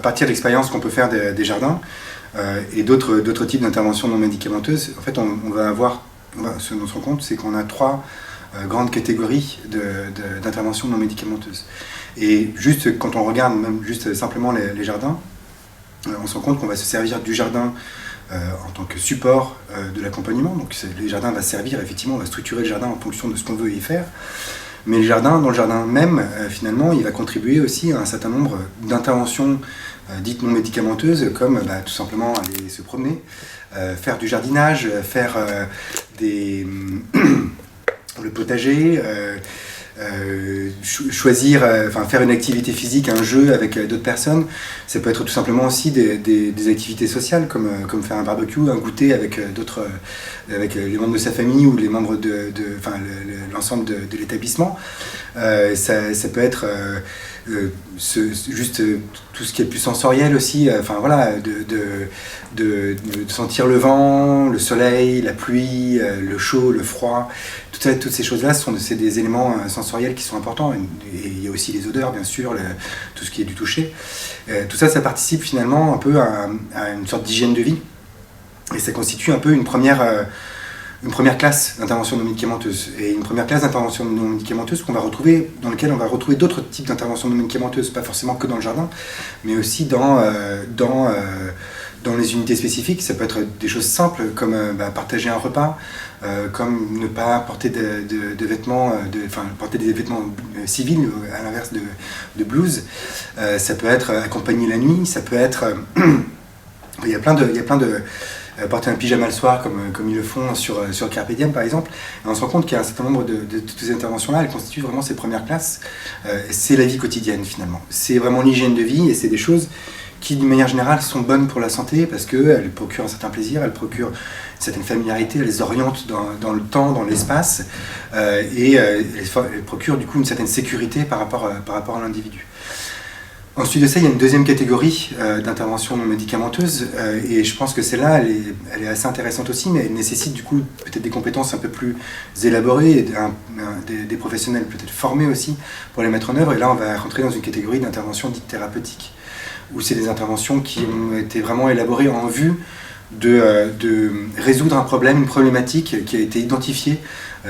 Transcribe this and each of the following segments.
partir de l'expérience qu'on peut faire des jardins et d'autres types d'interventions non médicamenteuses, en fait, on va ce dont on se rend compte, c'est qu'on a 3 grandes catégories d'interventions non médicamenteuses. Et juste quand on regarde même juste simplement les jardins, on se rend compte qu'on va se servir du jardin en tant que support de l'accompagnement. Donc les jardins va servir, effectivement, on va structurer le jardin en fonction de ce qu'on veut y faire. Mais dans le jardin même, finalement, il va contribuer aussi à un certain nombre d'interventions dites non médicamenteuses, comme tout simplement aller se promener, faire du jardinage, faire le potager, choisir, faire une activité physique, un jeu avec d'autres personnes. Ça peut être tout simplement aussi des activités sociales, comme faire un barbecue, un goûter avec avec les membres de sa famille ou les membres l'ensemble de l'établissement. Ça peut être juste tout ce qui est plus sensoriel aussi, de sentir le vent, le soleil, la pluie, le chaud, le froid. Toutes ces choses-là, c'est des éléments sensoriels qui sont importants. Et il y a aussi les odeurs, bien sûr, tout ce qui est du toucher. Tout ça, ça participe finalement un peu à une sorte d'hygiène de vie. Et ça constitue un peu une première classe d'intervention non médicamenteuse. Et une première classe d'intervention non médicamenteuse dans laquelle on va retrouver d'autres types d'interventions non médicamenteuses, pas forcément que dans le jardin, mais aussi dans les unités spécifiques. Ça peut être des choses simples comme partager un repas, comme ne pas porter porter des vêtements civils à l'inverse de blouse. Ça peut être accompagner la nuit, ça peut être il y a plein de porter un pyjama le soir comme ils le font sur Carpe Diem par exemple. Et on se rend compte qu'il y a un certain nombre de ces interventions-là, elles constituent vraiment ces premières classes. C'est la vie quotidienne finalement. C'est vraiment l'hygiène de vie et c'est des choses qui d'une manière générale sont bonnes pour la santé parce qu'elles procurent un certain plaisir, elles procurent une certaine familiarité, elles les orientent dans le temps, dans l'espace et elles procurent du coup une certaine sécurité par rapport à l'individu. Ensuite de ça, il y a une deuxième catégorie d'intervention non médicamenteuse et je pense que celle-là, elle est assez intéressante aussi, mais elle nécessite du coup peut-être des compétences un peu plus élaborées et des professionnels peut-être formés aussi pour les mettre en œuvre. Et là, on va rentrer dans une catégorie d'intervention dite thérapeutique, où c'est des interventions qui ont été vraiment élaborées en vue de résoudre un problème, une problématique qui a été identifiée,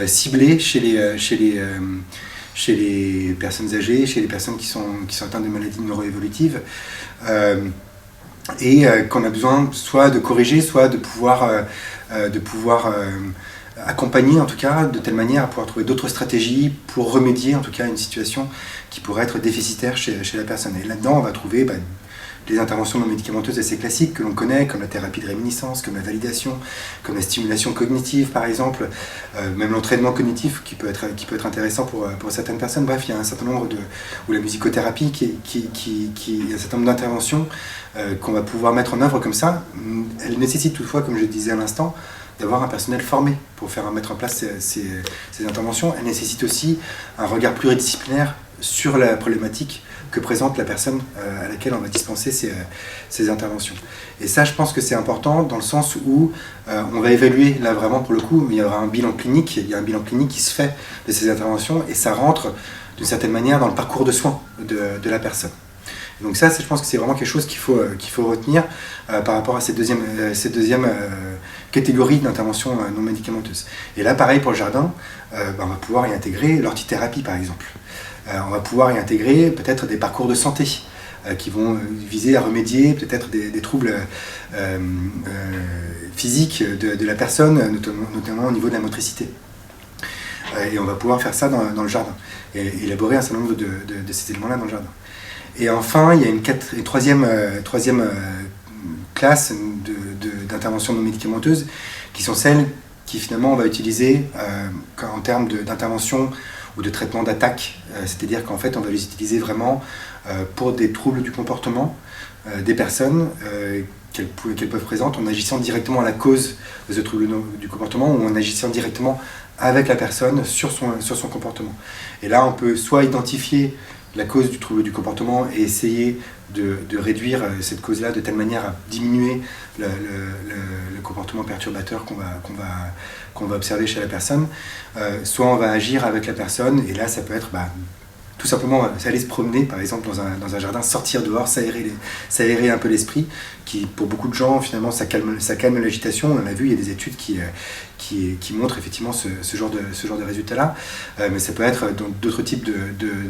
ciblée chez les personnes âgées, chez les personnes qui sont atteintes de maladies neuroévolutives, et qu'on a besoin soit de corriger, soit de pouvoir accompagner en tout cas, de telle manière à pouvoir trouver d'autres stratégies pour remédier en tout cas à une situation qui pourrait être déficitaire chez la personne. Et là-dedans, on va trouver les interventions non médicamenteuses assez classiques que l'on connaît, comme la thérapie de réminiscence, comme la validation, comme la stimulation cognitive par exemple, même l'entraînement cognitif qui peut être intéressant pour certaines personnes. Bref, il y a un certain nombre ou la musicothérapie il y a un certain nombre d'interventions qu'on va pouvoir mettre en œuvre comme ça. Elle nécessite toutefois, comme je disais à l'instant, d'avoir un personnel formé pour mettre en place ces interventions. Elle nécessite aussi un regard pluridisciplinaire sur la problématique que présente la personne à laquelle on va dispenser ces interventions. Et ça, je pense que c'est important dans le sens où on va évaluer, là vraiment pour le coup, il y aura un bilan clinique, il y a un bilan clinique qui se fait de ces interventions et ça rentre d'une certaine manière dans le parcours de soins de la personne. Donc ça, je pense que c'est vraiment quelque chose qu'il faut retenir par rapport à cette deuxième catégorie d'intervention non médicamenteuse. Et là, pareil pour le jardin, on va pouvoir y intégrer l'ortithérapie par exemple. On va pouvoir y intégrer peut-être des parcours de santé qui vont viser à remédier peut-être des troubles physiques de la personne, notamment au niveau de la motricité. Et on va pouvoir faire ça dans le jardin et élaborer un certain nombre de ces éléments-là dans le jardin. Et enfin, il y a une troisième classe d'interventions non médicamenteuses qui sont celles qui finalement on va utiliser en termes d'intervention ou de traitement d'attaque, c'est-à-dire qu'en fait on va les utiliser vraiment pour des troubles du comportement des personnes qu'elles peuvent présenter en agissant directement à la cause de ce trouble du comportement ou en agissant directement avec la personne sur son comportement. Et là on peut soit identifier la cause du trouble du comportement et essayer de réduire cette cause-là de telle manière à diminuer le comportement perturbateur qu'on va observer chez la personne, soit on va agir avec la personne et là ça peut être tout simplement aller se promener, par exemple, dans un jardin, sortir dehors, s'aérer un peu l'esprit, qui, pour beaucoup de gens, finalement, ça calme l'agitation. On a vu, il y a des études qui montrent effectivement ce genre de résultats-là. Mais ça peut être dans d'autres types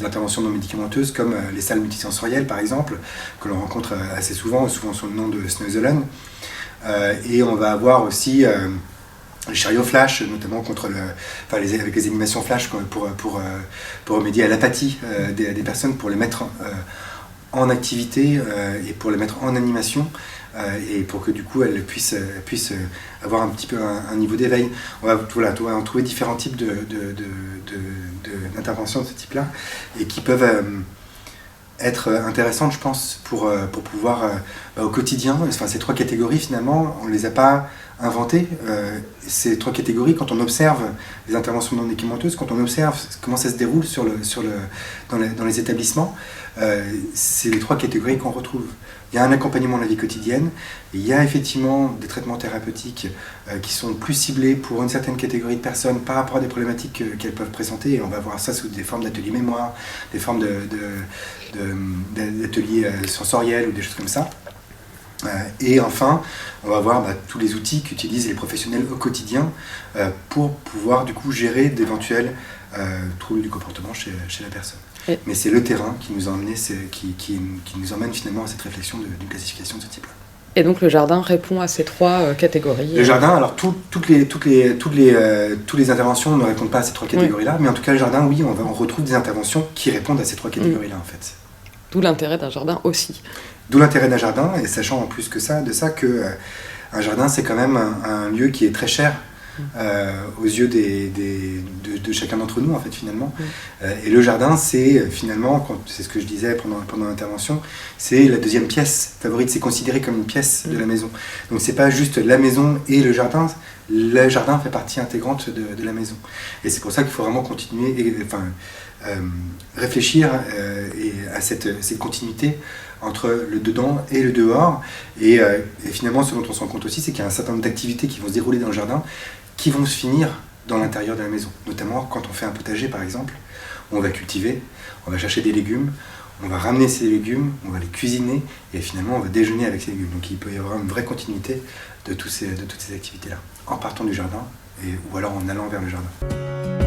d'interventions non médicamenteuses, comme les salles multisensorielles, par exemple, que l'on rencontre assez souvent sous le nom de Snøzelen. Et on va avoir aussi les chariots flash, notamment avec les animations flash pour remédier à l'apathie des personnes, pour les mettre en activité et pour les mettre en animation et pour que du coup elles puissent avoir un petit peu un niveau d'éveil. On va en trouver différents types d'interventions de ce type-là et qui peuvent être intéressantes, je pense, pour pouvoir au quotidien. Enfin, ces 3 catégories, finalement, on ne les a pas inventées. Ces 3 catégories, quand on observe les interventions non médicamenteuses, quand on observe comment ça se déroule dans les établissements, c'est les 3 catégories qu'on retrouve. Il y a un accompagnement de la vie quotidienne, il y a effectivement des traitements thérapeutiques qui sont plus ciblés pour une certaine catégorie de personnes par rapport à des problématiques qu'elles peuvent présenter, et on va voir ça sous des formes d'ateliers mémoire, des formes d'ateliers sensoriels ou des choses comme ça. Et enfin, on va voir tous les outils qu'utilisent les professionnels au quotidien pour pouvoir du coup gérer d'éventuels troubles du comportement chez la personne. Mais c'est le terrain qui nous emmène finalement à cette réflexion d'une classification de ce type-là. Et donc le jardin répond à ces 3 catégories. Le jardin, alors toutes les interventions ne répondent pas à ces 3 catégories-là, mais en tout cas le jardin, oui, on retrouve des interventions qui répondent à ces 3 catégories-là en fait. D'où l'intérêt d'un jardin aussi. D'où l'intérêt d'un jardin, et sachant en plus que un jardin c'est quand même un lieu qui est très cher aux yeux de chacun d'entre nous en fait finalement. Et le jardin c'est finalement, c'est ce que je disais pendant l'intervention, c'est la deuxième pièce favorite, c'est considéré comme une pièce de la maison. Donc c'est pas juste la maison et le jardin fait partie intégrante de la maison. Et c'est pour ça qu'il faut vraiment continuer réfléchir à cette continuité entre le dedans et le dehors. Et finalement, ce dont on se rend compte aussi, c'est qu'il y a un certain nombre d'activités qui vont se dérouler dans le jardin, qui vont se finir dans l'intérieur de la maison. Notamment quand on fait un potager, par exemple, où on va cultiver, on va chercher des légumes, on va ramener ces légumes, on va les cuisiner, et finalement, on va déjeuner avec ces légumes. Donc il peut y avoir une vraie continuité de toutes ces activités-là, en partant du jardin, ou alors en allant vers le jardin.